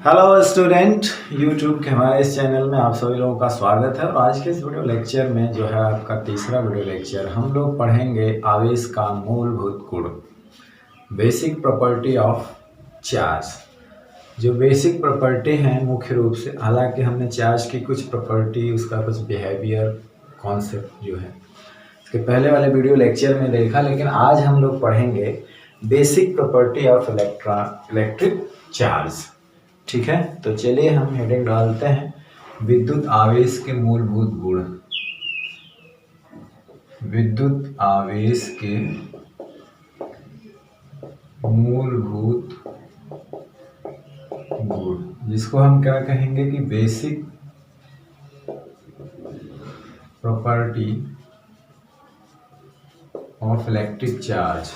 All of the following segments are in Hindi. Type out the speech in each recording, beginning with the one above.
हेलो स्टूडेंट, यूट्यूब के हमारे इस चैनल में आप सभी लोगों का स्वागत है। और आज के इस वीडियो लेक्चर में जो है आपका तीसरा वीडियो लेक्चर, हम लोग पढ़ेंगे आवेश का मूलभूत गुण, बेसिक प्रॉपर्टी ऑफ चार्ज। जो बेसिक प्रॉपर्टी हैं मुख्य रूप से, हालांकि हमने चार्ज की कुछ प्रॉपर्टी, उसका कुछ बिहेवियर, कॉन्सेप्ट जो है इसके पहले वाले वीडियो लेक्चर में देखा, लेकिन आज हम लोग पढ़ेंगे basic property of electric charge. ठीक है, तो चलिए हम हेडिंग डालते हैं, विद्युत आवेश के मूलभूत गुण। विद्युत आवेश के मूलभूत गुण, जिसको हम क्या कहेंगे कि basic property of electric charge.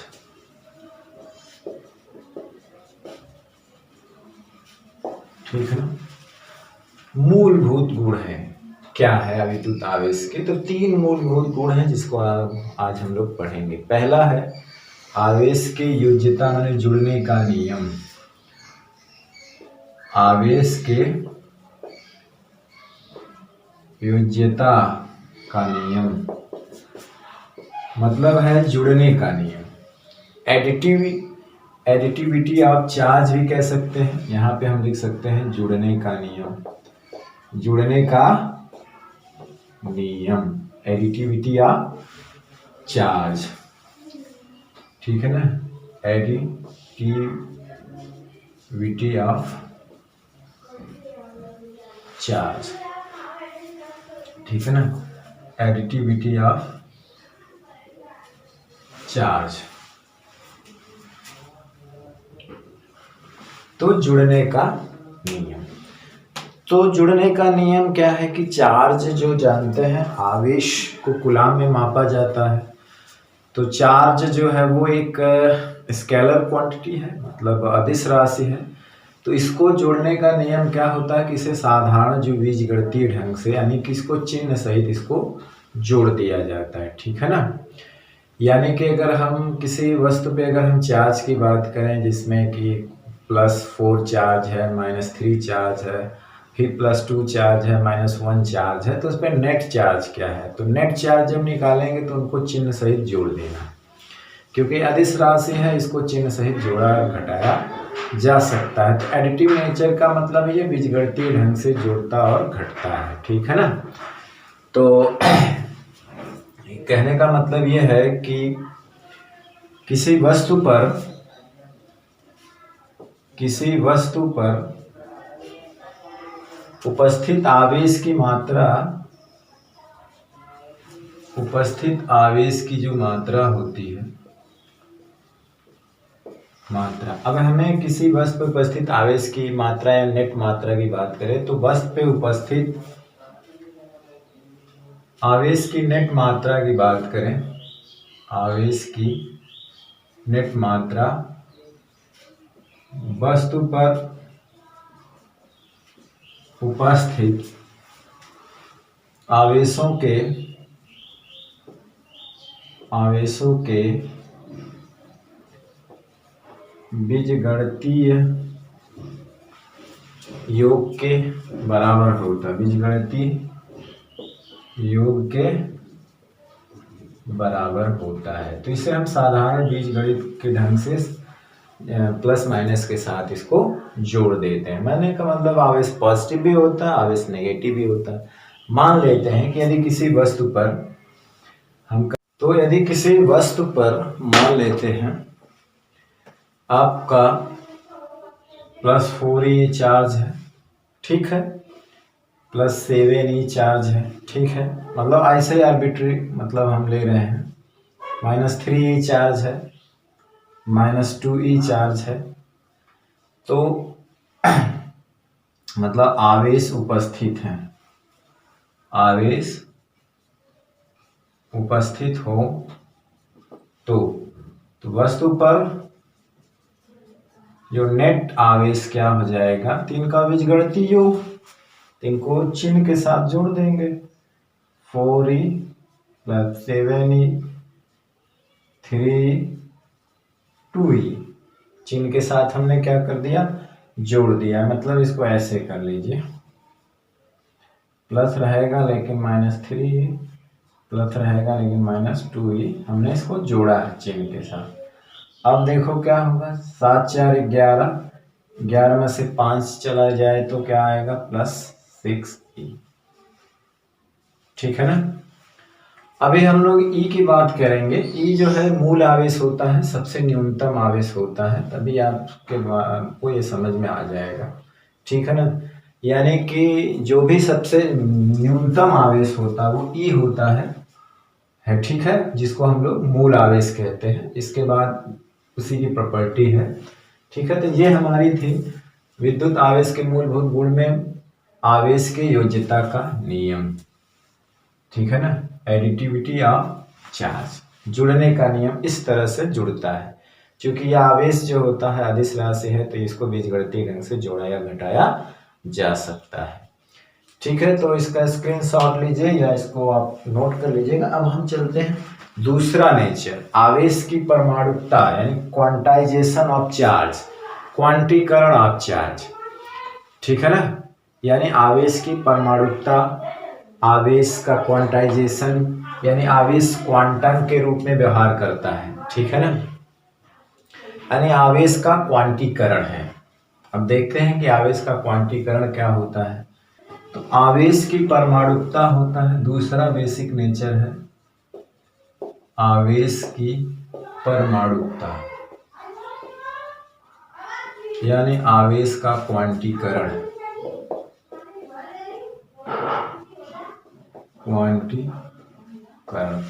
ठीक है ना, मूलभूत गुण है। क्या है विद्युत आवेश के? तो तीन मूलभूत गुण हैं जिसको आज हम लोग पढ़ेंगे। पहला है आवेश के योज्यता माने जुड़ने का नियम। आवेश के योज्यता का नियम मतलब है जुड़ने का नियम। एडिटिविटी ऑफ चार्ज भी कह सकते हैं। यहाँ पे हम लिख सकते हैं जुड़ने का नियम। जुड़ने का नियम, एडिटिविटी ऑफ चार्ज। ठीक है ना, एडिटिविटी ऑफ चार्ज। ठीक है ना, एडिटिविटी ऑफ चार्ज। तो जुड़ने का नियम, तो जुड़ने का नियम क्या है कि चार्ज जो जानते हैं, आवेश को कूलाम में मापा जाता है। तो चार्ज जो है वो एक स्केलर क्वांटिटी है, मतलब अदिश राशि है। तो इसको जोड़ने का नियम क्या होता है कि इसे साधारण जो बीजगणितीय ढंग से, यानी कि इसको चिन्ह सहित इसको जोड़ दिया जाता है। ठीक है ना, यानी कि अगर हम किसी वस्तु पे अगर हम चार्ज की बात करें, जिसमें कि +4 चार्ज है, -3 चार्ज है, फिर +2 चार्ज है, -1 चार्ज है, तो उस पर नेट चार्ज क्या है? तो नेट चार्ज जब निकालेंगे तो उनको चिन्ह सहित जोड़ देना, क्योंकि अदिश राशि है, इसको चिन्ह सहित जोड़ा घटाया जा सकता है। तो एडिटिव नेचर का मतलब ये बीजगणितीय ढंग से जोड़ता और घटता है। ठीक है ना, तो कहने का मतलब ये है कि किसी वस्तु पर उपस्थित आवेश की जो मात्रा होती है, अब हमें किसी वस्तु पर उपस्थित आवेश की मात्रा या नेट मात्रा की बात करें, तो वस्तु पे उपस्थित आवेश की नेट मात्रा की बात करें, आवेश की नेट मात्रा वस्तु पर उपस्थित आवेशों के बीजगणितीय योग के बराबर होता है। बीजगणितीय योग के बराबर होता है। तो इसे हम साधारण बीजगणित के ढंग से प्लस माइनस के साथ इसको जोड़ देते हैं। मानने का मतलब आवेश पॉजिटिव भी होता है, आवेश नेगेटिव भी होता है। मान लेते हैं कि यदि किसी वस्तु पर मान लेते हैं आपका +4E चार्ज है, ठीक है, +7E चार्ज है, ठीक है, मतलब ऐसे आर्बिट्री मतलब हम ले रहे हैं। -3E चार्ज है, -2E चार्ज है। तो मतलब आवेश उपस्थित है, आवेश उपस्थित हो तो वस्तु पर जो नेट आवेश क्या हो जाएगा, तीन का बीजगणितीय योग, तीन को चिन्ह के साथ जोड़ देंगे। 4E + 7E 3E 2E, चिन्ह के साथ हमने क्या कर दिया, जोड़ दिया, मतलब इसको ऐसे कर लीजिए, प्लस रहेगा लेकिन -3, प्लस रहेगा लेकिन -2e, हमने इसको जोड़ा है चिन्ह के साथ। अब देखो क्या होगा, 7 4 11, 11 में से 5 चला जाए तो क्या आएगा, +6e। ठीक है ना। अभी हम लोग ई की बात करेंगे। ई जो है मूल आवेश होता है, सबसे न्यूनतम आवेश होता है, तभी आपको ये समझ में आ जाएगा। ठीक है ना। यानी कि जो भी सबसे न्यूनतम आवेश होता है वो ई होता है। ठीक है, जिसको हम लोग मूल आवेश कहते हैं। इसके बाद उसी की प्रॉपर्टी है। ठीक है, तो ये हमारी थी विद्युत आवेश के मूलभूत गुण में आवेश के योज्यता का नियम। ठीक है ना, एडिटिविटी ऑफ चार्ज, जुड़ने का नियम इस तरह से जुड़ता है। क्योंकि यह आवेश जो होता है अदिश राशि है, तो इसको बीजगणितीय ढंग से जोड़ा या घटाया जा सकता है। ठीक है, तो इसका स्क्रीनशॉट लीजिए या इसको आप नोट कर लीजिएगा। अब हम चलते हैं दूसरा नेचर, आवेश की परमाणुकता यानी क्वांटाइजेशन ऑफ चार्ज, क्वांटीकरण ऑफ चार्ज। ठीक है ना, यानी आवेश की परमाणुकता, आवेश का क्वांटाइजेशन यानी आवेश क्वांटम के रूप में व्यवहार करता है। ठीक है ना, यानी आवेश का क्वांटीकरण है। अब देखते हैं कि आवेश का क्वांटीकरण क्या होता है। तो आवेश की परमाणुकता होता है, दूसरा बेसिक नेचर है आवेश की परमाणुकता, यानी आवेश का क्वांटीकरण,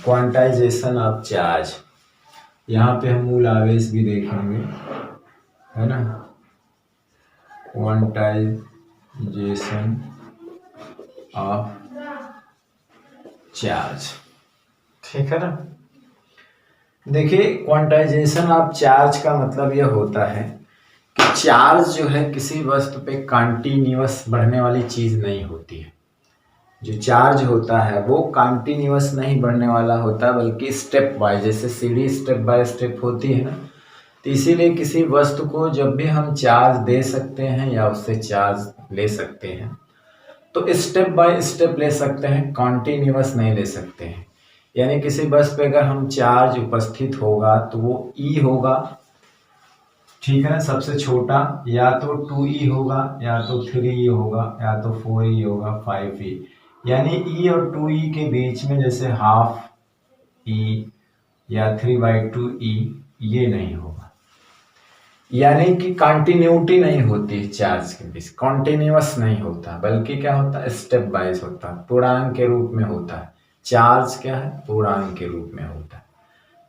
क्वांटाइजेशन ऑफ चार्ज। यहाँ पे हम मूल आवेश भी देखेंगे, है ना, क्वांटाइजेशन ऑफ चार्ज। ठीक है ना। देखिए, क्वांटाइजेशन ऑफ चार्ज का मतलब यह होता है कि चार्ज जो है किसी वस्तु पे कंटीन्यूअस बढ़ने वाली चीज नहीं होती है। जो चार्ज होता है वो कंटीन्यूअस नहीं बढ़ने वाला होता, बल्कि स्टेप बाय, जैसे सीढ़ी स्टेप बाय स्टेप होती है ना, तो इसीलिए किसी वस्तु को जब भी हम चार्ज दे सकते हैं या उससे चार्ज ले सकते हैं तो स्टेप बाय स्टेप ले सकते हैं, कॉन्टिन्यूअस नहीं ले सकते हैं। यानी किसी बस पे अगर हम चार्ज उपस्थित होगा तो वो ई होगा, ठीक है ना, सबसे छोटा, या तो 2e होगा, या तो 3e होगा, या तो 4e होगा, 5e। यानी e और 2e के बीच में जैसे हाफ e या 3/2e ये नहीं होगा। यानी कि कंटिन्यूटी नहीं होती चार्ज के बीच, कॉन्टिन्यूअस नहीं होता, बल्कि क्या होता है, स्टेप वाइज होता है, पूर्णांक के रूप में होता है। चार्ज क्या है, पूर्णांक के रूप में होता है।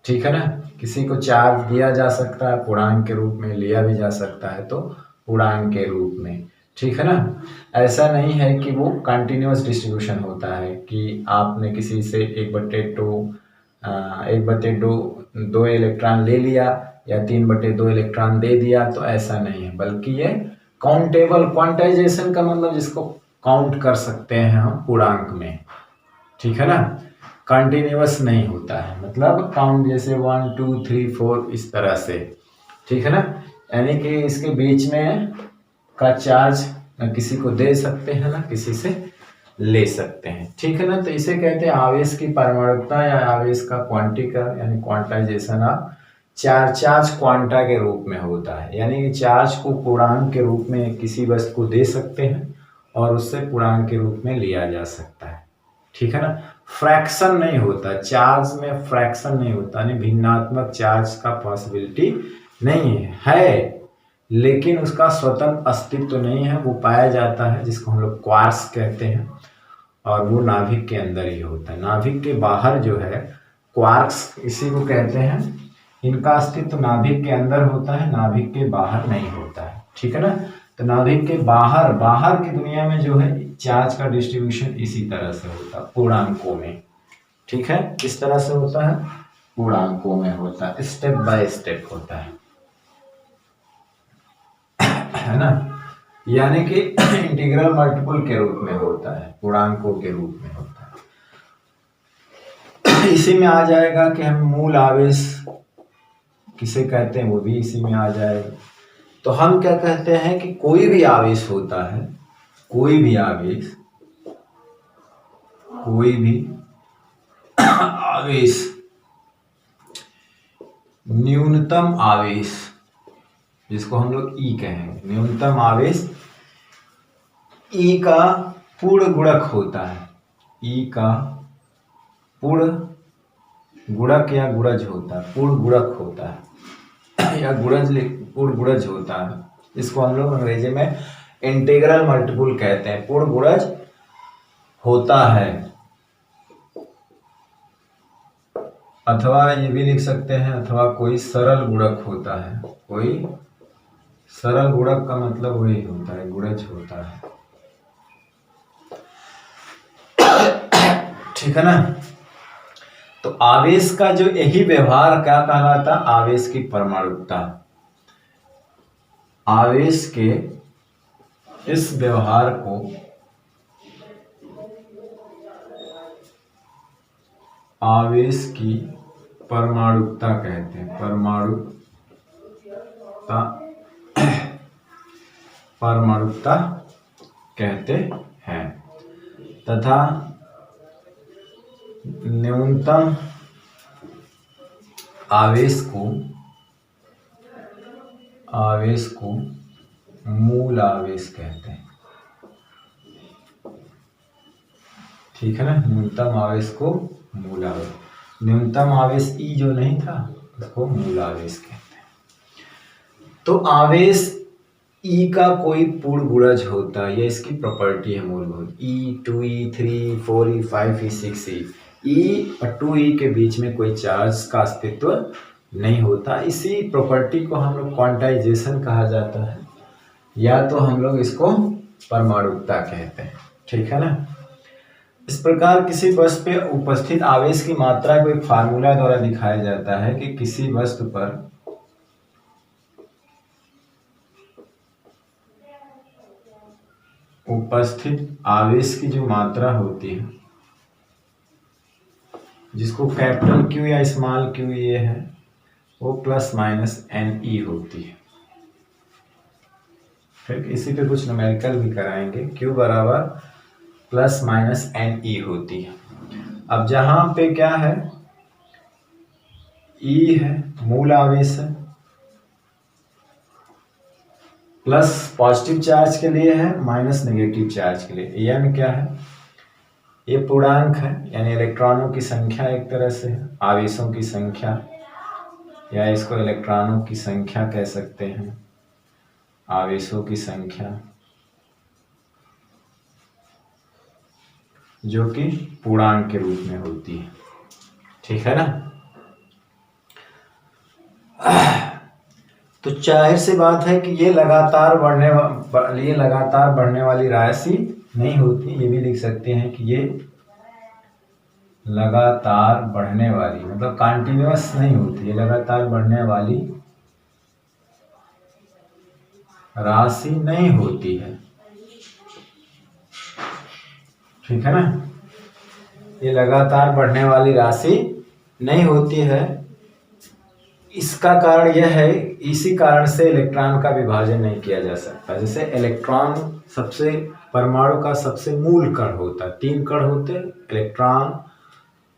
ठीक है ना, किसी को चार्ज दिया जा सकता है पूर्णांक के रूप में, लिया भी जा सकता है तो पूर्णांक के रूप में। ठीक है ना, ऐसा नहीं है कि वो कंटिन्यूअस डिस्ट्रीब्यूशन होता है कि आपने किसी से 1/2 दो इलेक्ट्रॉन ले लिया या 3/2 इलेक्ट्रॉन दे दिया, तो ऐसा नहीं है, बल्कि ये काउंटेबल, क्वांटाइजेशन का मतलब जिसको काउंट कर सकते हैं हम पूर्णांक में। ठीक है ना, कंटिन्यूअस नहीं होता है, मतलब काउंट जैसे 1 2 3 4 इस तरह से। ठीक है ना, यानी कि इसके बीच में का चार्ज न किसी को दे सकते हैं ना किसी से ले सकते हैं। ठीक है ना, तो इसे कहते हैं आवेश की परमाणुकता या आवेश का क्वांटीकरण यानी quantisation of charge. Charge quanta के रूप में होता है, यानी कि चार्ज को पूर्णांक के रूप में किसी वस्तु को दे सकते हैं और उससे पूर्णांक के रूप में लिया जा सकता है। ठीक है ना, फ्रैक्शन नहीं होता चार्ज में, फ्रैक्शन नहीं होता, यानी भिन्नात्मक चार्ज का पॉसिबिलिटी नहीं है, लेकिन उसका स्वतंत्र अस्तित्व तो नहीं है, वो पाया जाता है जिसको हम लोग क्वार्क्स कहते हैं, और वो नाभिक के अंदर ही होता है। नाभिक के बाहर जो है क्वार्क्स इसी को कहते हैं, इनका अस्तित्व नाभिक के अंदर होता है, नाभिक के बाहर नहीं होता है। ठीक है ना, तो नाभिक के बाहर, बाहर की दुनिया में जो है चार्ज का डिस्ट्रीब्यूशन इसी तरह से होता है, पूर्णांकों में। ठीक है, किस तरह से होता है, पूर्णांकों में होता है, स्टेप बाय स्टेप होता है ना, यानी कि इंटीग्रल मल्टीपल के रूप में होता है, पूर्णांकों के रूप में होता है। इसी में आ जाएगा कि हम मूल आवेश किसे कहते हैं, वो भी इसी में आ जाएगा। तो हम क्या कहते हैं कि कोई भी आवेश होता है, कोई भी आवेश, कोई भी आवेश, न्यूनतम आवेश, जिसको हम लोग ई कहेंगे, न्यूनतम आवेश ई का पूर्ण गुणक होता है, ई का पूर्ण गुणक या गुणज होता है, पूर्ण गुणक होता है या पूर्ण गुणज होता है। इसको हम लोग अंग्रेजी में इंटीग्रल मल्टीपल कहते हैं, पूर्ण गुणज होता है। अथवा ये भी लिख सकते हैं, अथवा कोई सरल गुणक होता है, कोई सरल गुणक का मतलब वही होता है, गुणज होता है। ठीक है ना। तो आवेश का जो यही व्यवहार क्या कहलाता, आवेश की परमाणुकता। आवेश के इस व्यवहार को आवेश की परमाणुकता कहते हैं, परमाणुकता कहते हैं। तथा न्यूनतम आवेश को मूल आवेश कहते हैं। ठीक है ना, न्यूनतम आवेश को मूल आवेश, न्यूनतम आवेश ई जो नहीं था उसको मूल आवेश कहते हैं। तो आवेश ई का कोई पूर्ण गुणज होता है, ये इसकी प्रॉपर्टी है मूलभूत। ई 2e 3 4e 5e 6e, ई और 2e के बीच में कोई चार्ज का अस्तित्व नहीं होता। इसी प्रॉपर्टी को हम लोग क्वांटाइजेशन कहा जाता है, या तो हम लोग इसको परमाणुकता कहते हैं। ठीक है ना। इस प्रकार किसी वस्तु पे उपस्थित आवेश की मात्रा को एक फार्मूला द्वारा दिखाया जाता है कि किसी वस्तु पर उपस्थित आवेश की जो मात्रा होती है, जिसको कैपिटल क्यू या स्मॉल क्यू ये है, वो प्लस माइनस एन ई होती है। फिर इसी पे कुछ न्यूमेरिकल भी कराएंगे। क्यू बराबर प्लस माइनस एन ई होती है। अब जहां पे क्या है, ई है मूल आवेश है, प्लस पॉजिटिव चार्ज के लिए है, माइनस नेगेटिव चार्ज के लिए। एन क्या है, ये पूर्णांक है, यानी इलेक्ट्रॉनों की संख्या एक तरह से है, आवेशों की संख्या, या इसको इलेक्ट्रॉनों की संख्या कह सकते हैं, आवेशों की संख्या, जो कि पूर्णांक के रूप में होती है। ठीक है ना। तो जाहिर सी बात है कि ये लगातार बढ़ने वाली राशि नहीं होती। ये भी लिख सकते हैं कि ये लगातार बढ़ने वाली, मतलब कंटिन्यूअस नहीं होती, ये लगातार बढ़ने वाली राशि नहीं होती है। ठीक है ना। ये लगातार बढ़ने वाली राशि नहीं होती है। इसका कारण यह है, इसी कारण से इलेक्ट्रॉन का विभाजन नहीं किया जा सकता। जैसे इलेक्ट्रॉन सबसे, परमाणु का सबसे मूल कण होता है, 3 कण होते हैं, इलेक्ट्रॉन,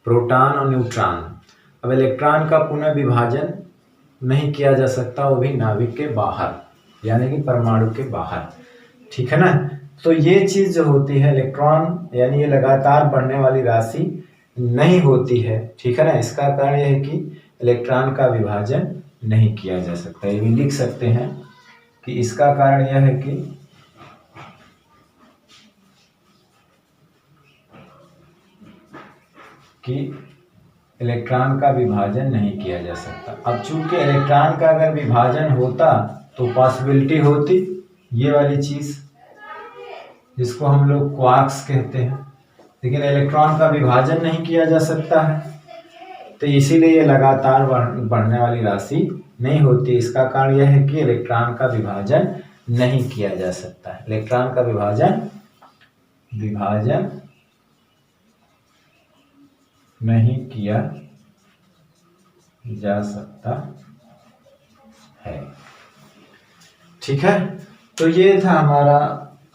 प्रोटॉन और न्यूट्रॉन। अब इलेक्ट्रॉन का पुनः विभाजन नहीं किया जा सकता, वो भी नाभिक के बाहर, यानी कि परमाणु के बाहर। ठीक है ना। तो ये चीज जो होती है इलेक्ट्रॉन, यानी ये लगातार बढ़ने वाली राशि नहीं होती है। ठीक है ना। इसका कारण यह है कि इलेक्ट्रॉन का विभाजन नहीं किया जा सकता। ये भी लिख सकते हैं कि इसका कारण यह है कि इलेक्ट्रॉन का विभाजन नहीं किया जा सकता। अब चूंकि इलेक्ट्रॉन का अगर विभाजन होता तो पॉसिबिलिटी होती ये वाली चीज, जिसको हम लोग क्वार्क्स कहते हैं, लेकिन इलेक्ट्रॉन का विभाजन नहीं किया जा सकता है, तो इसीलिए ये लगातार बढ़ने वाली राशि नहीं होती। इसका कारण यह है कि इलेक्ट्रॉन का विभाजन नहीं किया जा सकता है। इलेक्ट्रॉन का विभाजन नहीं किया जा सकता है। ठीक है, तो ये था हमारा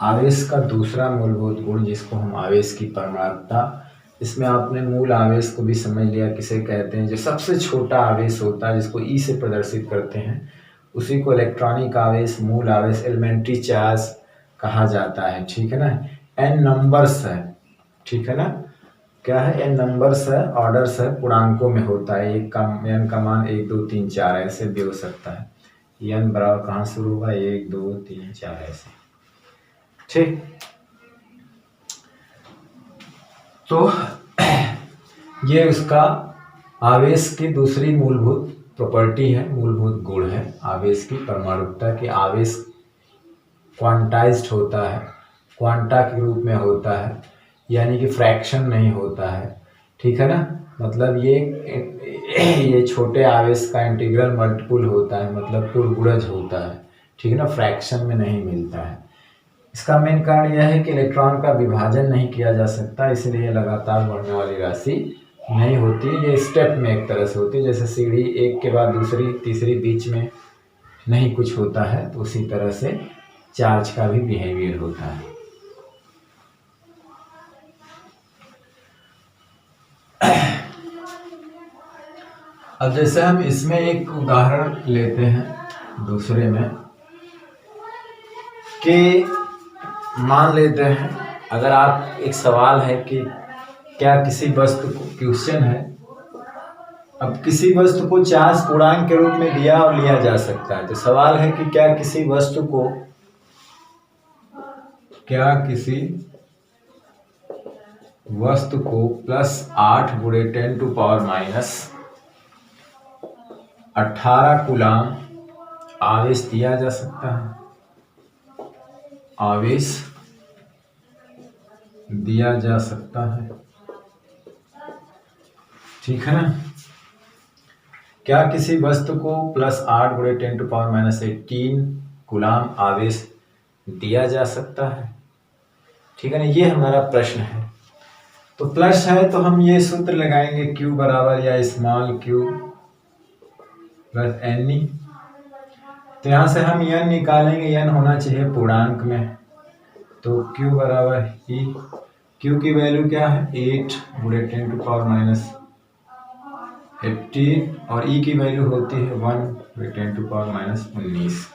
आवेश का दूसरा मूलभूत गुण, जिसको हम आवेश की परमाणुता। इसमें आपने मूल आवेश को भी समझ लिया किसे कहते हैं। जो सबसे छोटा आवेश होता है जिसको ई से प्रदर्शित करते हैं उसी को इलेक्ट्रॉनिक आवेश, मूल आवेश, एलिमेंट्री चार्ज कहा जाता है। ठीक है ना। एन नंबर्स है, ठीक है ना, क्या है, एन नंबर्स है, ऑर्डर्स है, पूर्णांकों में होता है। एक का एन का मान 1 2 3 4 ऐसे भी हो सकता है। एन बराबर कहाँ शुरू होगा, 1 2 3 4 ऐसे। ठीक, तो ये उसका आवेश की दूसरी मूलभूत प्रॉपर्टी है, मूलभूत गुण है आवेश की परमाणुता की। आवेश क्वांटाइज्ड होता है, क्वांटा के रूप में होता है, यानी कि फ्रैक्शन नहीं होता है। ठीक है ना, मतलब ये छोटे आवेश का इंटीग्रल मल्टीपुल होता है, मतलब पूर्वगुणज होता है। ठीक है ना, फ्रैक्शन में नहीं मिलता है। इसका मेन कारण यह है कि इलेक्ट्रॉन का विभाजन नहीं किया जा सकता, इसलिए लगातार बढ़ने वाली राशि नहीं होती। ये स्टेप में एक तरह से होती है, जैसे सीढ़ी एक के बाद दूसरी तीसरी बीच में नहीं कुछ होता है, तो उसी तरह से चार्ज का भी बिहेवियर होता है। अब जैसे हम इसमें एक उदाहरण लेते हैं दूसरे में, कि मान लेते हैं अगर आप, एक सवाल है कि क्या किसी वस्तु को, क्वेश्चन है, अब किसी वस्तु को चार्ज पूर्णांक के रूप में दिया और लिया जा सकता है। तो सवाल है कि क्या किसी वस्तु को +8 × 10⁻18 कूलाम आवेश दिया जा सकता है, आवेश दिया जा सकता है। ठीक है ना, क्या किसी वस्तु को +8 × 10⁻18 कूलाम आवेश दिया जा सकता है। ठीक है ना, ये हमारा प्रश्न है। तो प्लस है तो हम ये सूत्र लगाएंगे Q बराबर या स्मॉल q + n। तो यहाँ से हम n निकालेंगे, n होना चाहिए पूर्णांक में, तो Q बराबर E, Q की वैल्यू क्या है, 8 × 10⁻18 और E की वैल्यू होती है 1 × 10⁻19।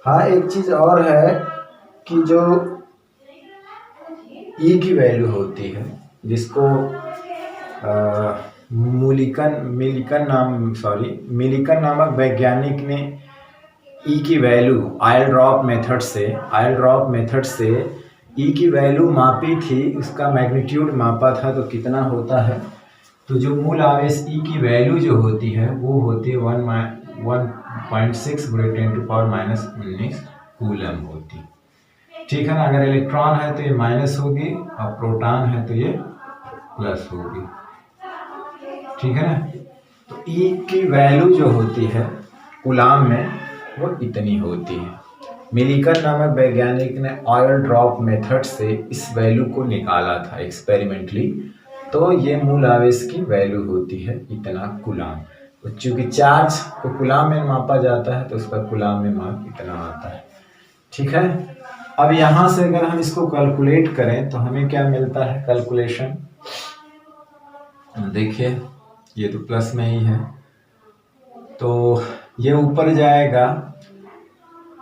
हाँ, एक चीज और है कि जो E की वैल्यू होती है, जिसको मिलिकन नामक वैज्ञानिक ने E की वैल्यू आयल ड्रॉप मेथड से E की वैल्यू मापी थी, उसका मैग्नीट्यूड मापा था। तो कितना होता है, तो जो मूल आवेश E की वैल्यू जो होती है वो होती है 1.6 × 10⁻19 कूलम होती। ठीक है ना, अगर इलेक्ट्रॉन है तो ये माइनस होगी और प्रोटॉन है तो ये प्लस होगी। ठीक है ना, तो E की वैल्यू जो होती है कूलाम में वो इतनी होती है। मिलिकन नामक वैज्ञानिक ने ऑयल ड्रॉप मेथड से इस वैल्यू को निकाला था एक्सपेरिमेंटली। तो ये मूल आवेश की वैल्यू होती है इतना कूलाम। तो चूंकि चार्ज को कूलाम में मापा जाता है तो उसका कूलाम में माप इतना आता है। ठीक है, अब यहाँ से अगर हम इसको कैलकुलेट करें तो हमें क्या मिलता है, कैलकुलेशन देखिए, ये तो प्लस में ही है, तो ये ऊपर जाएगा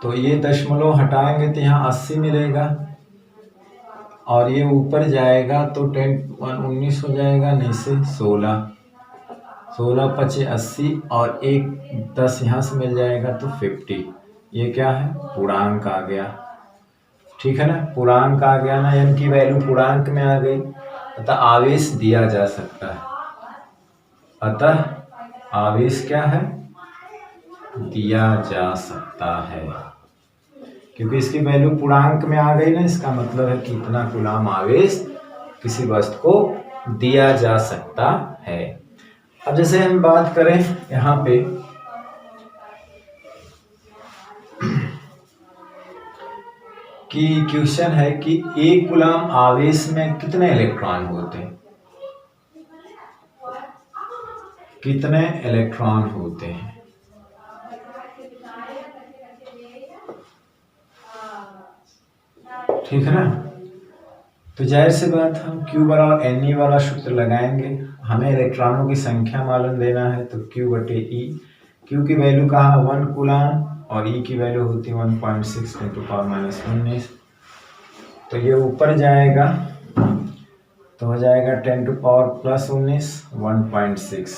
तो ये दशमलव हटाएंगे तो यहाँ 80 मिलेगा, और ये ऊपर जाएगा तो 19 हो जाएगा, नहीं से 16 5 80 और एक 10 यहाँ से मिल जाएगा तो 50। ये क्या है, पूर्णांक आ गया। ठीक है ना, पूर्णांक आ गया ना, n की वैल्यू पूर्णांक में आ गई, अतः आवेश दिया जा सकता है। अतः आवेश क्या है, दिया जा सकता है, क्योंकि इसकी वैल्यू पूर्णांक में आ गई ना, इसका मतलब है कि इतना कूलाम आवेश किसी वस्तु को दिया जा सकता है। अब जैसे हम बात करें यहाँ पे कि क्वेश्चन है कि एक कूलाम आवेश में कितने इलेक्ट्रॉन होते हैं, कितने इलेक्ट्रॉन होते हैं। ठीक है ना। तो जाहिर सी बात हम Q बराबर NE वाला सूत्र लगाएंगे। हमें इलेक्ट्रॉनों की संख्या मालूम देना है, तो Q बटे E। Q की वैल्यू कहाँ 1 कूलम और E की वैल्यू होती है 1.6 × 10⁻19। तो ये ऊपर जाएगा तो हो जाएगा 10⁻+19 1.6।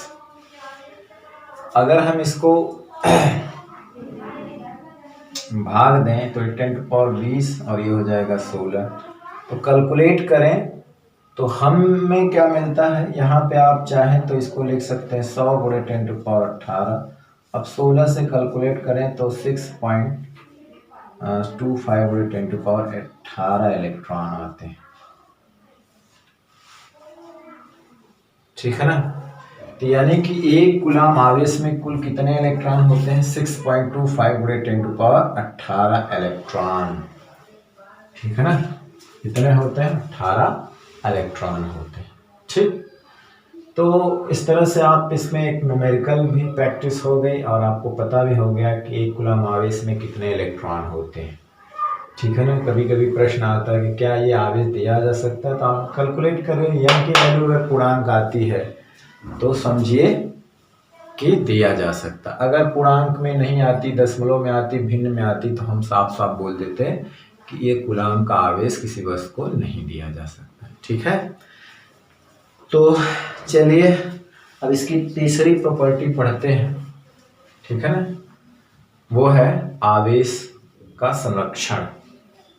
अगर हम इसको भाग दें तो 10⁻20 और ये हो जाएगा 16। तो कैलकुलेट करें तो हमें क्या मिलता है, यहाँ पे आप चाहें तो इसको लिख सकते हैं 100 × 10⁻18। अब 16 से कैलकुलेट करें तो 6.25 × 10⁻18 इलेक्ट्रॉन आते हैं। ठीक है ना। तो यानी कि एक कूलम आवेश में कुल कितने इलेक्ट्रॉन होते हैं, 6.25 × 10⁻18 इलेक्ट्रॉन। ठीक है ना। कितने होते हैं, 18 इलेक्ट्रॉन होते हैं। ठीक। तो इस तरह से आप इसमें एक न्यूमेरिकल भी प्रैक्टिस हो गई और आपको पता भी हो गया कि एक कूलम आवेश में कितने इलेक्ट्रॉन होते हैं। ठीक है ना। कभी कभी प्रश्न आता है कि क्या ये आवेश दिया जा सकता है, तो आप कैलकुलेट करें। यह की वैल्यू अगर पूर्णांक आती है तो समझिए कि दिया जा सकता। अगर पूर्णांक में नहीं आती, दशमलव में आती, भिन्न में आती, तो हम साफ साफ बोल देते हैं कि ये कूलम का आवेश किसी वस्तु को नहीं दिया जा सकता। ठीक है। तो चलिए अब इसकी तीसरी प्रॉपर्टी पढ़ते हैं। ठीक है ना। वो है आवेश का संरक्षण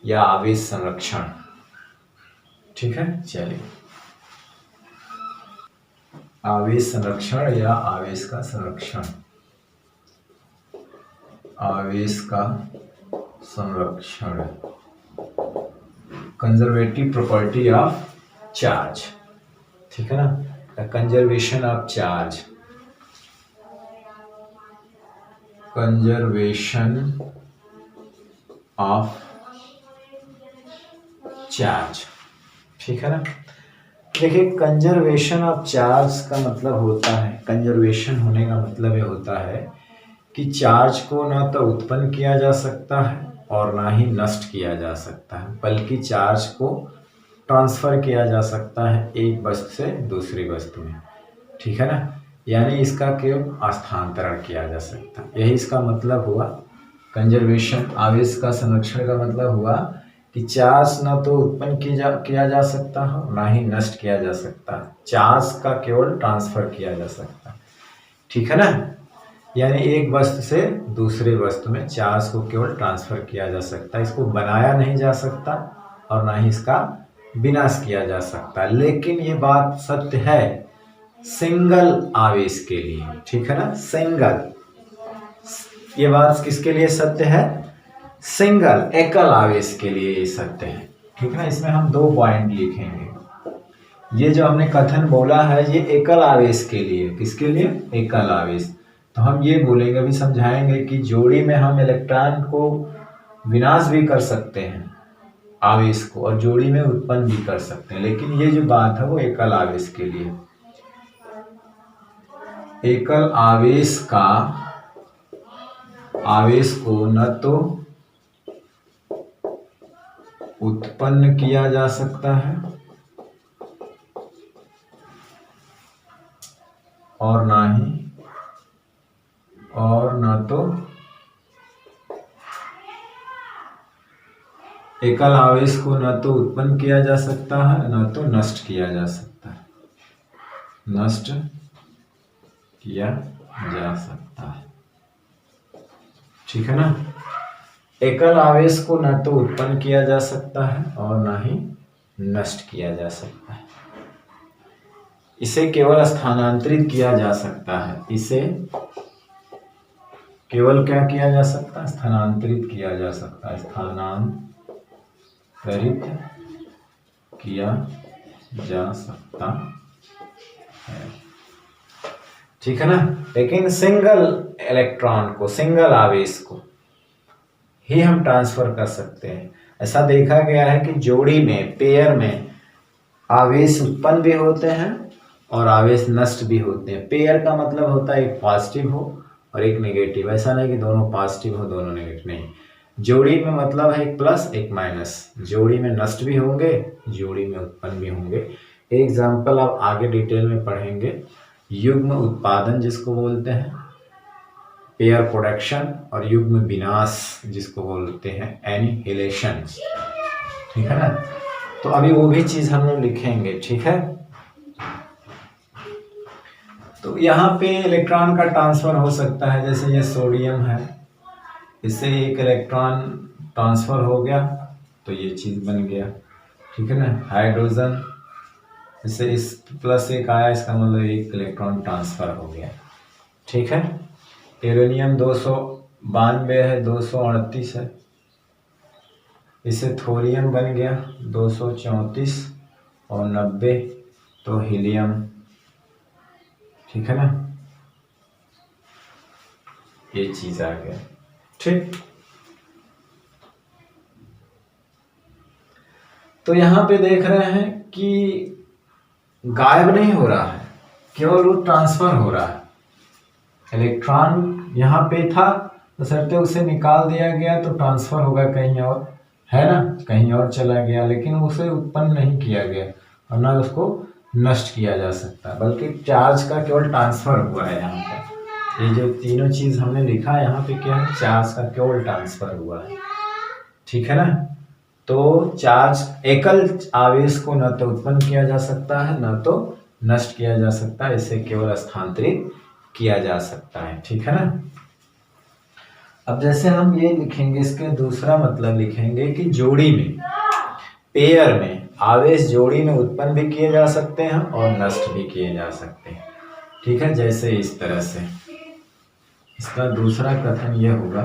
या आवेश संरक्षण। ठीक है। चलिए, आवेश संरक्षण या आवेश का संरक्षण। आवेश का संरक्षण, कंजर्वेटिव प्रॉपर्टी ऑफ चार्ज। ठीक है ना। Conservation of charge, conservation of charge. ठीक है ना। देखिए, कंजर्वेशन ऑफ चार्ज का मतलब होता है, कंजर्वेशन होने का मतलब ये होता है कि चार्ज को ना तो उत्पन्न किया जा सकता है और ना ही नष्ट किया जा सकता है, बल्कि चार्ज को ट्रांसफर किया जा सकता है एक वस्तु से दूसरी वस्तु में। ठीक है ना। यानी इसका केवल स्थानांतरण किया जा सकता है। यही इसका मतलब हुआ कंजर्वेशन, आवेश का संरक्षण का मतलब हुआ कि चार्ज ना तो उत्पन्न किया जा सकता है, ना ही नष्ट किया जा सकता है। चार्ज का केवल ट्रांसफर किया जा सकता है। ठीक है ना। यानी एक वस्तु से दूसरे वस्तु में चार्ज को केवल ट्रांसफर किया जा सकता है। इसको बनाया नहीं जा सकता और ना ही इसका विनाश किया जा सकता। लेकिन ये बात सत्य है सिंगल आवेश के लिए। ठीक है ना। सिंगल, ये बात किसके लिए सत्य है, सिंगल एकल आवेश के लिए ये सत्य है। ठीक है ना। इसमें हम 2 पॉइंट लिखेंगे। ये जो हमने कथन बोला है ये एकल आवेश के लिए, किसके लिए, एकल आवेश। तो हम ये बोलेंगे, अभी समझाएंगे कि जोड़ी में हम इलेक्ट्रॉन को विनाश भी कर सकते हैं आवेश को, और जोड़ी में उत्पन्न भी कर सकते हैं। लेकिन ये जो बात है वो एकल आवेश के लिए। एकल आवेश का, आवेश को न तो उत्पन्न किया जा सकता है और न तो एकल आवेश को न तो उत्पन्न किया जा सकता है न तो नष्ट किया जा सकता है, नष्ट किया जा सकता है। ठीक है ना। एकल आवेश को न तो उत्पन्न किया जा सकता है और न ही नष्ट किया जा सकता है। इसे केवल स्थानांतरित किया जा सकता है। इसे केवल क्या किया जा सकता है, स्थानांतरित किया जा सकता है, स्थानांतरित किया जा सकता है। ठीक है ना। लेकिन सिंगल इलेक्ट्रॉन को, सिंगल आवेश को ही हम ट्रांसफर कर सकते हैं। ऐसा देखा गया है कि जोड़ी में, पेयर में आवेश उत्पन्न भी होते हैं और आवेश नष्ट भी होते हैं। पेयर का मतलब होता है एक पॉजिटिव हो और एक नेगेटिव। ऐसा नहीं कि दोनों पॉजिटिव हो दोनों नेगेटिव, नहीं। जोड़ी में मतलब है एक प्लस एक माइनस, जोड़ी में नष्ट भी होंगे, जोड़ी में उत्पन्न भी होंगे। एग्जाम्पल आप आगे डिटेल में पढ़ेंगे। युग्म उत्पादन जिसको बोलते हैं, पेयर प्रोडक्शन, और युग्म विनाश जिसको बोलते हैं एनिहिलेशन। ठीक है ना, तो अभी वो भी चीज हम लोग लिखेंगे। ठीक है, तो यहाँ पे इलेक्ट्रॉन का ट्रांसफर हो सकता है, जैसे ये सोडियम है, इससे एक इलेक्ट्रॉन ट्रांसफर हो गया तो ये चीज बन गया। ठीक है ना, हाइड्रोजन, इससे इस प्लस एक आया, इसका मतलब एक इलेक्ट्रॉन ट्रांसफर हो गया। ठीक है, यूरेनियम 292 है, 238 है, इससे थोरियम बन गया 234 और 90, तो हीलियम। ठीक है ना, ये चीज आ गया। ठीक, तो यहां पे देख रहे हैं कि गायब नहीं हो रहा है, केवल वो ट्रांसफर हो रहा है। इलेक्ट्रॉन यहाँ पे था तो सरते उसे निकाल दिया गया तो ट्रांसफर होगा कहीं और, है ना, कहीं और चला गया, लेकिन उसे उत्पन्न नहीं किया गया और ना उसको नष्ट किया जा सकता, बल्कि चार्ज का केवल ट्रांसफर हुआ है। यहाँ पर ये जो तीनों चीज हमने लिखा है यहाँ पे क्या है, चार्ज का केवल ट्रांसफर हुआ है। ठीक है ना, तो चार्ज एकल आवेश को न तो उत्पन्न किया जा सकता है न तो नष्ट किया जा सकता है, इसे केवल स्थानांतरित किया जा सकता है। ठीक है ना, अब जैसे हम ये लिखेंगे, इसके दूसरा मतलब लिखेंगे कि जोड़ी में, पेयर में आवेश जोड़ी में उत्पन्न भी किए जा सकते हैं और नष्ट भी किए जा सकते हैं। ठीक है, जैसे इस तरह से इसका दूसरा कथन यह होगा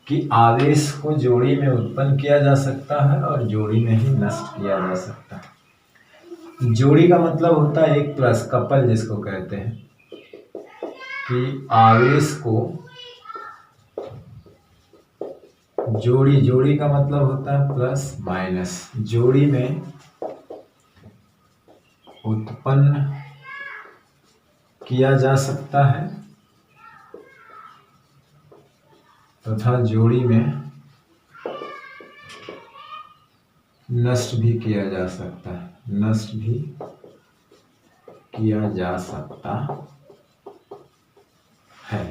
कि आवेश को जोड़ी में उत्पन्न किया जा सकता है और जोड़ी में ही नष्ट किया जा सकता है। जोड़ी का मतलब होता है एक प्लस, कपल जिसको कहते हैं, कि आवेश को जोड़ी का मतलब होता है प्लस माइनस, जोड़ी में उत्पन्न किया जा सकता है तथा जोड़ी में नष्ट भी किया जा सकता है, नष्ट भी किया जा सकता है।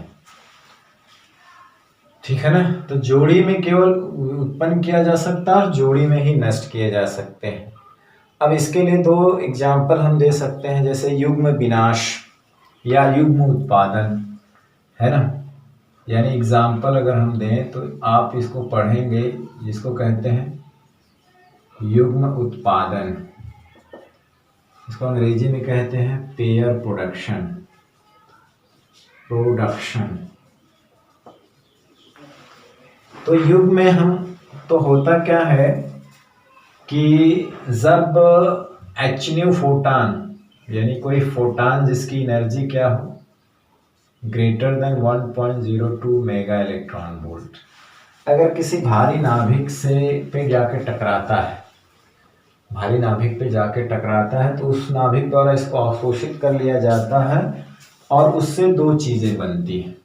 ठीक है ना, तो जोड़ी में केवल उत्पन्न किया जा सकता है और जोड़ी में ही नष्ट किए जा सकते हैं। अब इसके लिए दो एग्जाम्पल हम दे सकते हैं, जैसे युग्म विनाश या युग्म उत्पादन, है ना। यानी एग्जाम्पल अगर हम दें तो आप इसको पढ़ेंगे, जिसको कहते हैं युग्म उत्पादन, इसको अंग्रेजी में कहते हैं पेयर प्रोडक्शन। तो युग्म में हम तो होता क्या है कि जब एच फोटान, यानी कोई फोटान जिसकी एनर्जी क्या हो, greater than 1.02 mega electron volt, अगर किसी भारी नाभिक से पे जाके टकराता है, भारी नाभिक पे जाके टकराता है, तो उस नाभिक द्वारा इसको अवशोषित कर लिया जाता है और उससे दो चीजें बनती हैं।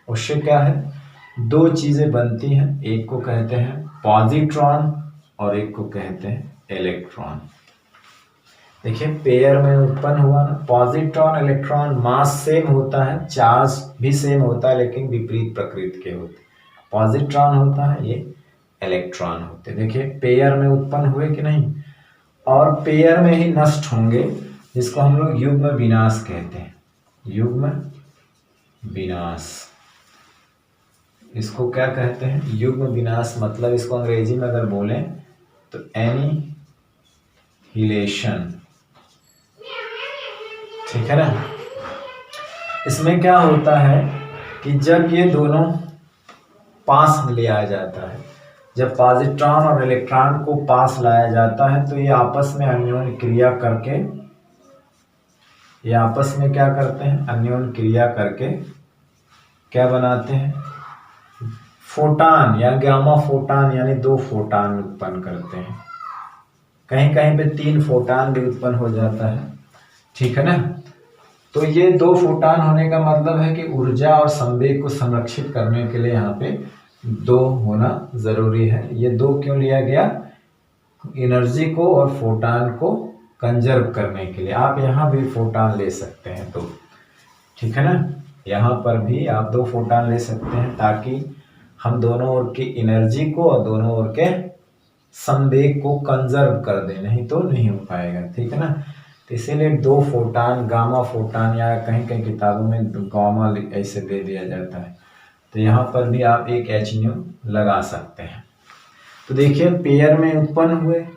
उससे क्या है, दो चीजें बनती हैं, एक को कहते हैं पॉजिट्रॉन और एक को कहते हैं इलेक्ट्रॉन। देखिए पेयर में उत्पन्न हुआ ना, पॉजिट्रॉन इलेक्ट्रॉन मास सेम होता है, चार्ज भी सेम होता है, लेकिन विपरीत प्रकृति के होते हैं। पॉजिट्रॉन होता है, ये इलेक्ट्रॉन होते हैं। देखिए पेयर में उत्पन्न हुए कि नहीं, और पेयर में ही नष्ट होंगे, जिसको हम लोग युग्म विनाश कहते हैं। युग्म विनाश, इसको क्या कहते हैं, युग्म विनाश। मतलब इसको अंग्रेजी में अगर बोलें तो एनिहिलेशन। ठीक है ना, इसमें क्या होता है कि जब ये दोनों पास ले आया जाता है, जब पॉजिट्रॉन और इलेक्ट्रॉन को पास लाया जाता है, तो ये आपस में अन्योन्य क्रिया करके, ये आपस में क्या करते हैं, अन्योन्य क्रिया करके क्या बनाते हैं, फोटान या गामा फोटान, यानी दो फोटान उत्पन्न करते हैं। कहीं कहीं पे 3 फोटान भी उत्पन्न हो जाता है। ठीक है ना, तो ये 2 फोटान होने का मतलब है कि ऊर्जा और संवेग को संरक्षित करने के लिए यहाँ पे 2 होना ज़रूरी है। ये 2 क्यों लिया गया? एनर्जी को और फोटान को कंजर्व करने के लिए। आप यहाँ भी फोटान ले सकते हैं तो ठीक है ना, यहाँ पर भी आप 2 फोटान ले सकते हैं ताकि हम दोनों ओर की एनर्जी को और दोनों ओर के संवेग को कंजर्व कर दें, नहीं तो नहीं हो पाएगा। ठीक है ना, तो इसीलिए 2 फोटान, गामा फोटान, या कहीं कहीं किताबों में गामा ऐसे दे दिया जाता है। तो यहाँ पर भी आप एक h लगा सकते हैं। तो देखिए पेयर में उत्पन्न हुए,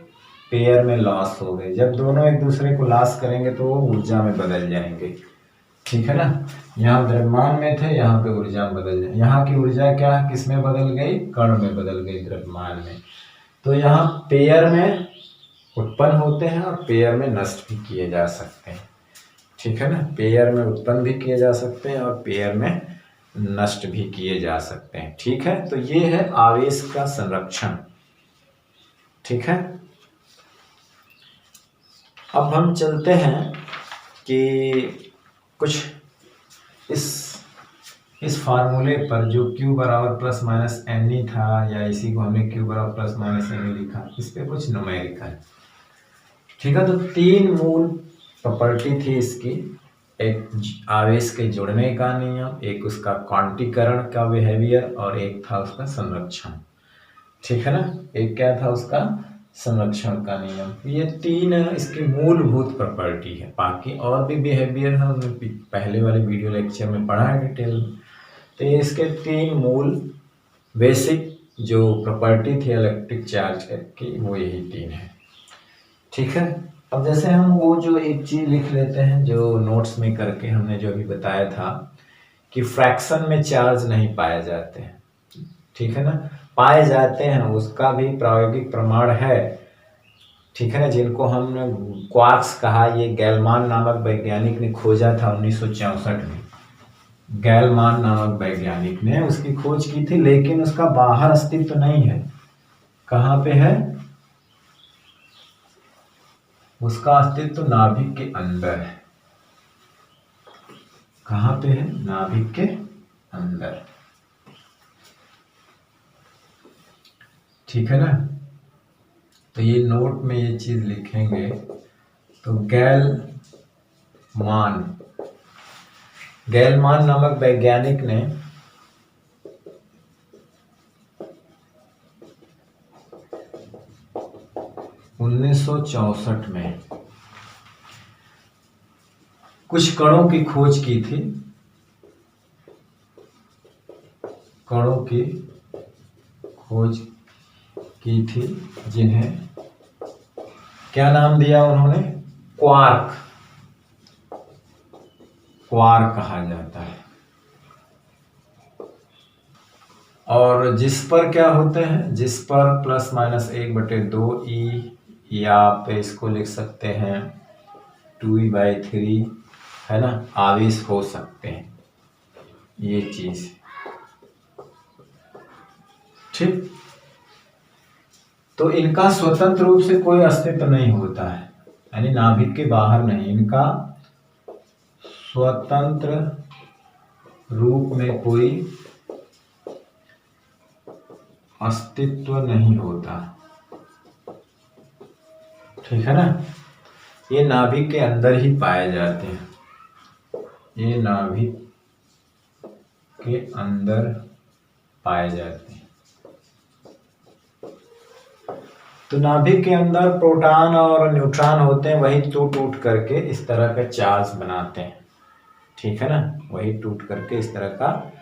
पेयर में लॉस हो गए। जब दोनों एक दूसरे को लॉस करेंगे तो वो ऊर्जा में बदल जाएंगे। ठीक है ना, यहाँ द्रव्यमान में थे, यहाँ पे ऊर्जा में बदल जाए। यहाँ की ऊर्जा क्या है, किस में बदल गई? कण में बदल गई, द्रव्यमान में। तो यहाँ पेयर में उत्पन्न होते हैं और पेयर में नष्ट भी किए जा सकते हैं। ठीक है ना, पेयर में उत्पन्न भी किए जा सकते हैं और पेयर में नष्ट भी किए जा सकते हैं। ठीक है, तो ये है आवेश का संरक्षण। ठीक है, अब हम चलते हैं कि कुछ इस फार्मूले पर जो Q बराबर प्लस माइनस एन ई था, या इसी को हमने Q बराबर प्लस माइनस एन ई लिखा, इस पे कुछ न्यूमेरिकल। ठीक है, तो 3 मूल प्रॉपर्टी थी इसकी। एक आवेश के जुड़ने का नियम, एक उसका क्वांटीकरण का बिहेवियर, और एक था उसका संरक्षण। ठीक है ना, एक क्या था उसका? संरक्षण का नियम। ये 3 इसकी मूलभूत प्रॉपर्टी है। बाकी और भी बिहेवियर है, हमने पहले वाले वीडियो लेक्चर में पढ़ा है डिटेल में। तो ये इसके 3 मूल बेसिक जो प्रॉपर्टी थी इलेक्ट्रिक चार्ज की, वो यही 3 है। ठीक है, अब जैसे हम वो जो एक चीज लिख लेते हैं जो नोट्स में करके हमने जो अभी बताया था कि फ्रैक्शन में चार्ज नहीं पाए जाते हैं। ठीक है ना, पाए जाते हैं, उसका भी प्रायोगिक प्रमाण है। ठीक है ना, जिनको हमने क्वार्क्स कहा, ये गैलमान नामक वैज्ञानिक ने खोजा था 1964 में। गैलमान नामक वैज्ञानिक ने उसकी खोज की थी, लेकिन उसका बाहर अस्तित्व नहीं है। कहाँ पे है? उसका अस्तित्व नाभिक के अंदर है। कहाँ पे है? नाभिक के अंदर। ठीक है ना, तो ये नोट में ये चीज लिखेंगे। तो गैलमान नामक वैज्ञानिक ने 1964 में कुछ कणों की खोज की थी। कणों की खोज की थी जिन्हें क्या नाम दिया उन्होंने? क्वार्क कहा जाता है। और जिस पर क्या होते हैं, जिस पर प्लस माइनस 1/2 ई, या आप इसको लिख सकते हैं 2e/3, है ना, आवेश हो सकते हैं। ये चीज ठीक। तो इनका स्वतंत्र रूप से कोई अस्तित्व नहीं होता है, यानी नाभिक के बाहर नहीं, इनका स्वतंत्र रूप में कोई अस्तित्व नहीं होता। ठीक है ना, ये नाभिक के अंदर ही पाए जाते हैं। ये नाभिक के अंदर पाए जाते हैं। तो नाभिक के अंदर प्रोटॉन और न्यूट्रॉन होते हैं, वही टूट करके इस तरह का चार्ज बनाते हैं। ठीक है ना, वही टूट करके इस तरह का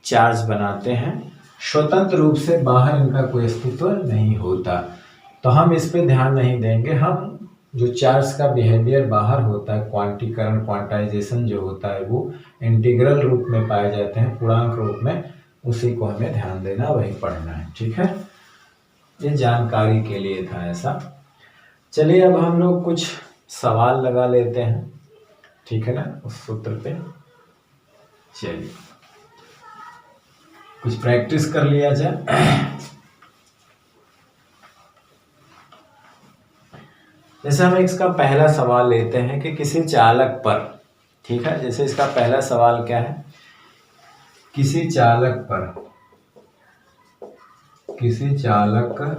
चार्ज बनाते हैं। स्वतंत्र रूप से बाहर इनका कोई अस्तित्व नहीं होता। तो हम इस पे ध्यान नहीं देंगे। हम जो चार्ज का बिहेवियर बाहर होता है, क्वांटीकरण, क्वांटाइजेशन जो होता है, वो इंटीग्रल रूप में पाए जाते हैं, पूर्णांक रूप में, उसी को हमें ध्यान देना, वही पढ़ना है। ठीक है, ये जानकारी के लिए था ऐसा। चलिए अब हम लोग कुछ सवाल लगा लेते हैं। ठीक है ना, उस सूत्र पे चलिए कुछ प्रैक्टिस कर लिया जाए। जैसे हम इसका पहला सवाल लेते हैं कि किसी चालक पर, ठीक है, जैसे इसका पहला सवाल क्या है, किसी चालक पर किसी चालक पर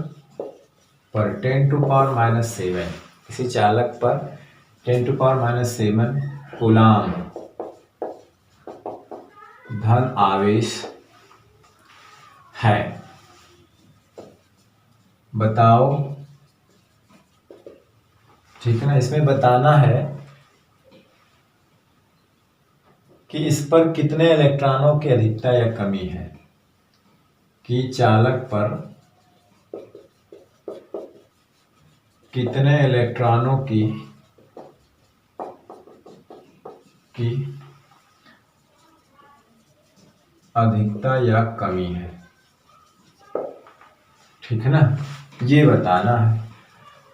10⁻⁷ किसी चालक पर 10⁻⁷ कूलाम धन आवेश है। बताओ, ठीक है ना। इसमें बताना है कि इस पर कितने इलेक्ट्रॉनों की अधिकता या कमी है, कि चालक पर कितने इलेक्ट्रॉनों की अधिकता या कमी है, ठीक है ना, ये बताना है।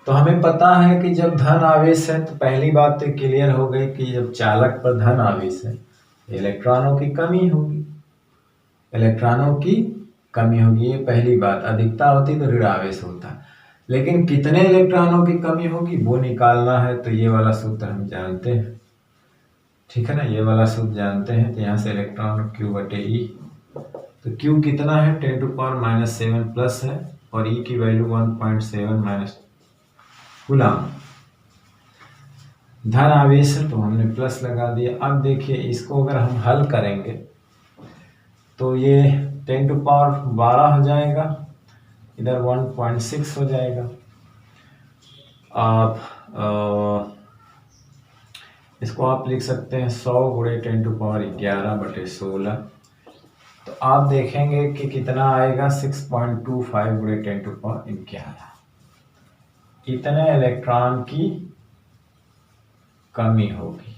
तो हमें पता है कि जब धन आवेश है तो पहली बात तो क्लियर हो गई कि जब चालक पर धन आवेश है इलेक्ट्रॉनों की कमी होगी, इलेक्ट्रॉनों की कमी होगी, ये पहली बात। अधिकता होती तो ऋण आवेश होता, लेकिन कितने इलेक्ट्रॉनों की कमी होगी वो निकालना है। तो ये वाला सूत्र हम जानते हैं, ठीक है ना, ये वाला सूत्र जानते हैं। तो यहाँ से इलेक्ट्रॉन Q/E, तो Q कितना है 10⁻⁷ प्लस है और E की वैल्यू 1.7 माइनस कूलाम। धन आवेश है तो हमने प्लस लगा दिया। अब देखिए इसको अगर हम हल करेंगे तो ये 10⁻12 हो जाएगा, इधर 1.6 हो जाएगा। आप इसको आप लिख सकते हैं 100 × 10⁻11/16। तो आप देखेंगे कि कितना आएगा 6.25 × 10⁻11। इतने इलेक्ट्रॉन की कमी होगी,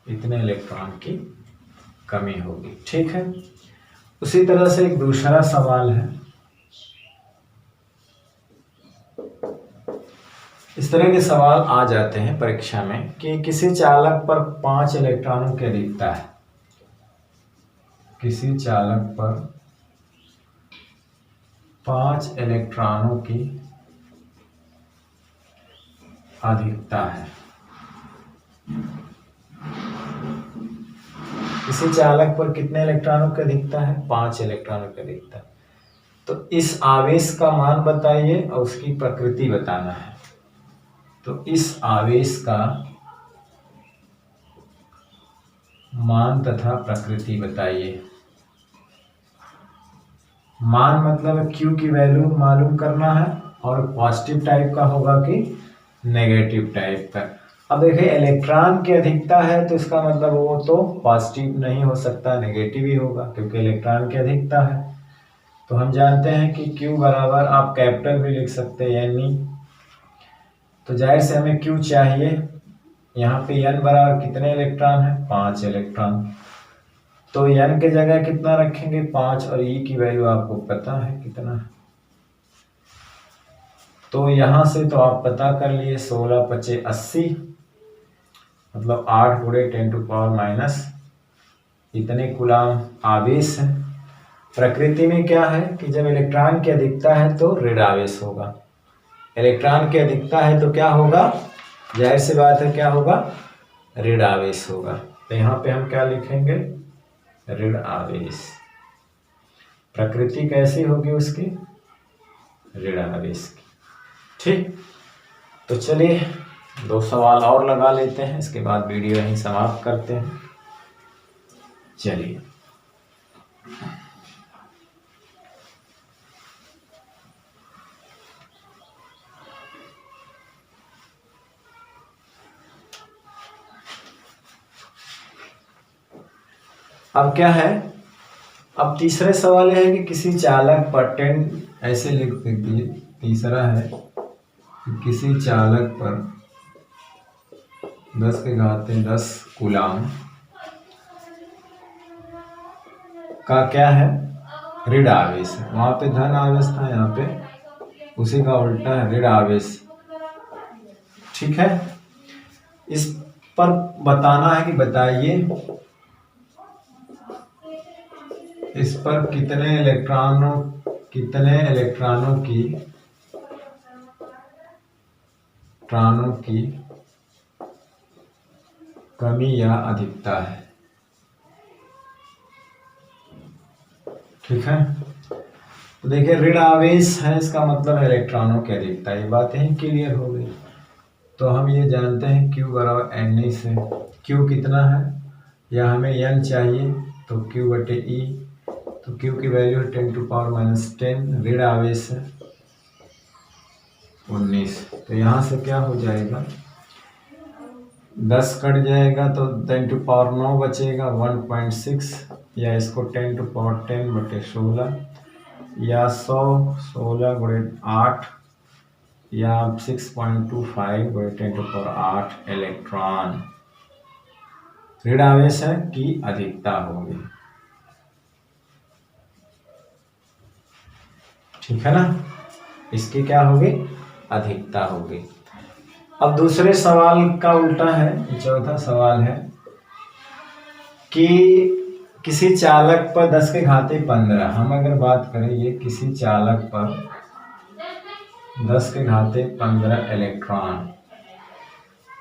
इतने इलेक्ट्रॉन की कमी होगी, ठीक है। उसी तरह से एक दूसरा सवाल है, इस तरह के सवाल आ जाते हैं परीक्षा में कि किसी चालक पर 5 इलेक्ट्रॉनों की अधिकता है, किसी चालक पर 5 इलेक्ट्रॉनों की अधिकता है, किसी चालक पर कितने इलेक्ट्रॉनों की अधिकता है, 5 इलेक्ट्रॉनों की अधिकता। तो इस आवेश का मान बताइए और उसकी प्रकृति बताना है। तो इस आवेश का मान तथा प्रकृति बताइए। मान मतलब Q की वैल्यू मालूम करना है और पॉजिटिव टाइप का होगा कि नेगेटिव टाइप का। अब देखिए इलेक्ट्रॉन की अधिकता है तो इसका मतलब वो तो पॉजिटिव नहीं हो सकता, नेगेटिव ही होगा क्योंकि इलेक्ट्रॉन की अधिकता है। तो हम जानते हैं कि Q बराबर, आप कैपिटल भी लिख सकते हैं यानी, तो जाहिर से हमें Q चाहिए। यहाँ पे N बराबर कितने इलेक्ट्रॉन है, 5 इलेक्ट्रॉन। तो N के जगह कितना रखेंगे, 5, और E की वैल्यू आपको पता है कितना है। तो यहाँ से तो आप पता कर लिए 16×5 = 80, मतलब 8 × 10⁻⁻, इतने कूलाम आवेश है। प्रकृति में क्या है कि जब इलेक्ट्रॉन की अधिकता है तो ऋण आवेश होगा, इलेक्ट्रॉन की अधिकता है तो क्या होगा, जाहिर सी बात है क्या होगा, ऋण आवेश होगा। तो यहाँ पे हम क्या लिखेंगे, ऋण आवेश। प्रकृति कैसी होगी उसकी, ऋण आवेश की, ठीक। तो चलिए 2 सवाल और लगा लेते हैं, इसके बाद वीडियो यहीं समाप्त करते हैं। चलिए अब क्या है, अब तीसरे सवाल यह है कि किसी चालक पर 10, ऐसे लिख दीजिए। तीसरा है कि किसी चालक पर 10⁻10 कूलाम का क्या है, ऋण आवेश है। वहां पे धन आवेश था, यहाँ पे उसी का उल्टा है, ऋण आवेश, ठीक है। इस पर बताना है कि बताइए इस पर कितने इलेक्ट्रॉनों की कमी या अधिकता है, ठीक है। तो देखिए ऋण आवेश है, इसका मतलब है इलेक्ट्रॉनों की अधिकता। ये बात ही क्लियर हो गई। तो हम ये जानते हैं Q बराबर NE से। Q कितना है, या हमें N चाहिए, तो Q बटे E। तो Q की वैल्यू है 10⁻⁻10। ऋण आवेश है 19। तो यहाँ से क्या हो जाएगा, 10 कट जाएगा तो 10⁻9 बचेगा 1.6, या इसको 10⁻10 बटे 16, या 16 गुणे 8, या 6.25 गुणे 10⁸ इलेक्ट्रॉन ऋण आवेश है की अधिकता होगी। ठीक है ना, इसकी क्या होगी, अधिकता होगी। अब दूसरे सवाल का उल्टा है, चौथा सवाल है कि किसी चालक पर 10 के घाते 15, हम अगर बात करें ये किसी चालक पर 10 के घाते 15 इलेक्ट्रॉन,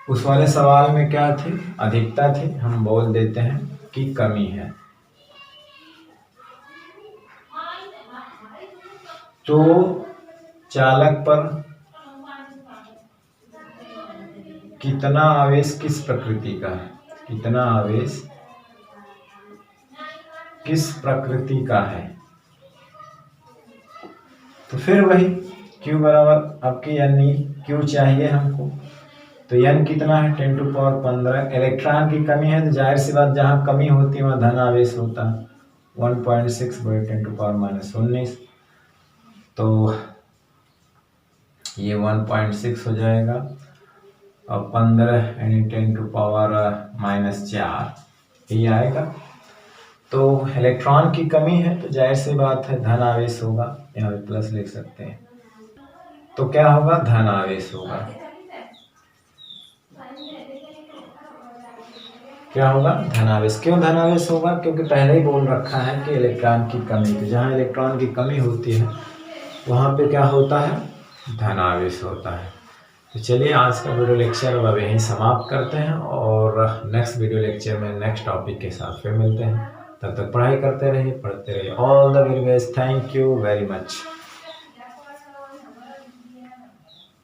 उस वाले सवाल में क्या थी, अधिकता थी, हम बोल देते हैं कि कमी है। तो चालक पर कितना आवेश किस प्रकृति का है, कितना आवेश किस प्रकृति का है। तो फिर वही Q बराबर आपकी यानी Q चाहिए हमको, तो N कितना है 10⁻15। इलेक्ट्रॉन की कमी है तो जाहिर सी बात जहाँ कमी होती है वहाँ धन आवेश होता है 1.6 बटे 10⁻19। तो ये 1.6 हो जाएगा और 15 यानी 10⁻⁻4 ये आएगा। तो इलेक्ट्रॉन की कमी है तो जाहिर सी बात है धन आवेश होगा, यहाँ पे प्लस लिख सकते हैं। तो क्या होगा, धन आवेश होगा। क्या होगा, धन आवेश। क्यों धन आवेश होगा, क्योंकि पहले ही बोल रखा है कि इलेक्ट्रॉन की कमी, तो जहाँ इलेक्ट्रॉन की कमी होती है वहाँ पे क्या होता है, धन आवेश होता है। तो चलिए आज का वीडियो लेक्चर अब यहीं समाप्त करते हैं और नेक्स्ट वीडियो लेक्चर में नेक्स्ट टॉपिक के साथ फिर मिलते हैं। तब तक पढ़ाई करते रहिए, पढ़ते रहिए। All the very best, thank you very much.